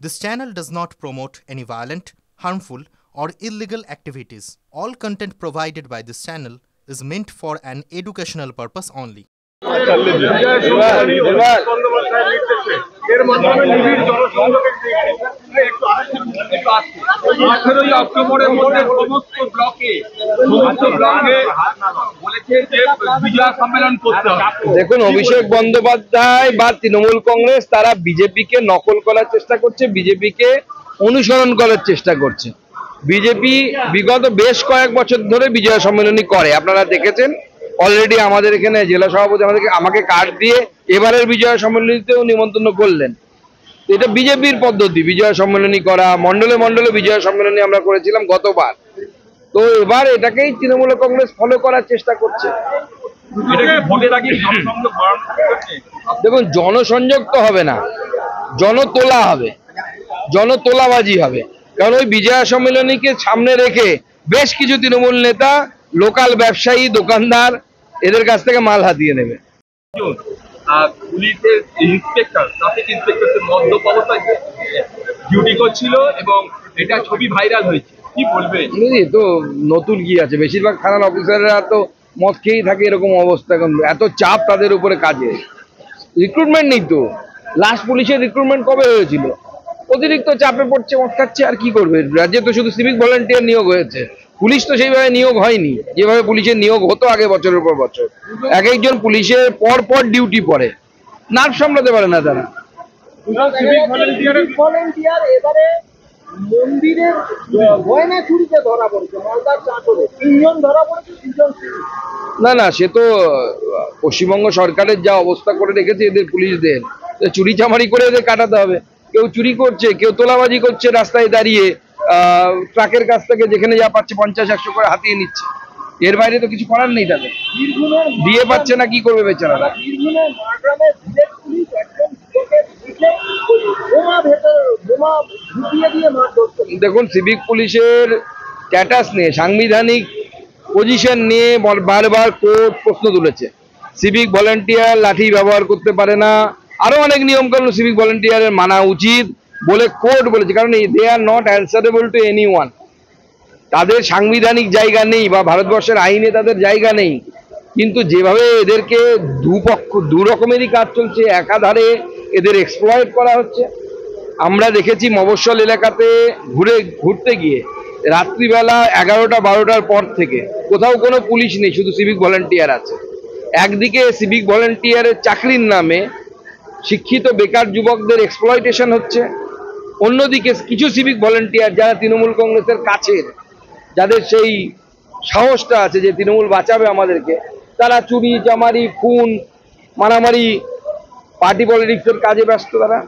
This channel does not promote any violent, harmful, or illegal activities. All content provided by this channel is meant for an educational purpose only. দেখুন, অভিষেক বন্দ্যোপাধ্যায় বা তৃণমূল কংগ্রেস তারা বিজেপিকে নকল করার চেষ্টা করছে, বিজেপিকে অনুসরণ করার চেষ্টা করছে। বিজেপি বিগত বেশ কয়েক বছর ধরে বিজয় সম্মেলনী করে, আপনারা দেখেছেন। অলরেডি আমাদের এখানে জেলা সভাপতি আমাকে কার্ড দিয়ে এবারের বিজয় সম্মেলনীতেও নিমন্ত্রণ করলেন। এটা বিজেপির পদ্ধতি, বিজয় সম্মেলনী করা। মন্ডলে মন্ডলে বিজয় সম্মেলনী আমরা করেছিলাম গতবার। তো এবার এটাকেই তৃণমূল কংগ্রেস ফলো করার চেষ্টা করছে। দেখুন, জনসংযোগ তো হবে না, জনতোলা হবে, জনতোলাবাজি হবে। কারণ ওই বিজয়া সম্মেলনীকে সামনে রেখে বেশ কিছু তৃণমূল নেতা লোকাল ব্যবসায়ী, দোকানদার এদের কাছ থেকে মাল হাতিয়ে নেবে। পুলিশের ইন্সপেক্টর, ট্রাফিক ইন্সপেক্টর মদ্যপ অবস্থায় ডিউটি করছিল এবং এটা ছবি ভাইরাল হয়েছে, কি বলবে? তো নতুন কি আছে, বেশিরভাগ থানার অফিসাররা তো মদ খেয়েই থাকে, এরকম অবস্থা। এত চাপ তাদের উপরে কাজে, রিক্রুটমেন্ট নেই তো। লাস্ট পুলিশের রিক্রুটমেন্ট কবে হয়েছিল? অতিরিক্ত চাপে পড়ছে, মদ খাচ্ছে, আর কি করবে? রাজ্যে তো শুধু সিভিক ভলেন্টিয়ার নিয়োগ হয়েছে, পুলিশ তো সেইভাবে নিয়োগ হয়নি যেভাবে পুলিশের নিয়োগ হতো আগে বছরের পর বছর। এক একজন পুলিশের পর পর ডিউটি পড়ে, নার্ভ সামলাতে পারে না তারা। মন্দিরের গয়না চুরিতে ধরা পড়েছে, মালদার চাঁদরে 3 জন ধরা পড়েছে, 2 জন না না, সে তো পশ্চিমবঙ্গ সরকারের যা অবস্থা করে রেখেছে এদের পুলিশদের, চুরি চামারি করে এদের কাটাতে হবে। কেউ চুরি করছে, কেউ তোলাবাজি করছে রাস্তায় দাঁড়িয়ে, ট্রাকের কাছ থেকে যেখানে যা পাচ্ছে 50-100 করে হাতিয়ে নিচ্ছে। এর বাইরে তো কিছু করার নেই তাদের, দিয়ে পাচ্ছে না, কি করবে বেচারারা? দেখুন, সিভিক পুলিশের স্ট্যাটাস নিয়ে, সাংবিধানিক পজিশন নিয়ে বারবার কোর্ট প্রশ্ন তুলেছে। সিভিক ভলেন্টিয়ার লাঠি ব্যবহার করতে পারে না, আরো অনেক নিয়মকানুন সিভিক ভলেন্টিয়ারের মানা উচিত বলে কোর্ট বলেছে। কারণ they are not answerable to anyone. তাদের সাংবিধানিক জায়গা নেই বা ভারতবর্ষের আইনে তাদের জায়গা নেই। কিন্তু যেভাবে এদেরকে দু রকমেরই কাজ চলছে, একাধারে এদের এক্সপ্লয়েট করা হচ্ছে। আমরা দেখেছি মফস্বল এলাকাতে ঘুরতে গিয়ে রাত্রিবেলা 11টা-12টার পর থেকে কোথাও কোনো পুলিশ নেই, শুধু সিভিক ভলেন্টিয়ার আছে। একদিকে সিভিক ভলেন্টিয়ারের চাকরির নামে শিক্ষিত বেকার যুবকদের এক্সপ্লয়টেশন হচ্ছে, অন্যদিকে কিছু সিভিক ভলেন্টিয়ার যারা তৃণমূল কংগ্রেসের কাছের, যাদের সেই সাহসটা আছে যে তৃণমূল বাঁচাবে আমাদেরকে, তারা চুরি চামারি, খুন, মারামারি, পার্টি পলিটিক্সের কাজে ব্যস্ত তারা।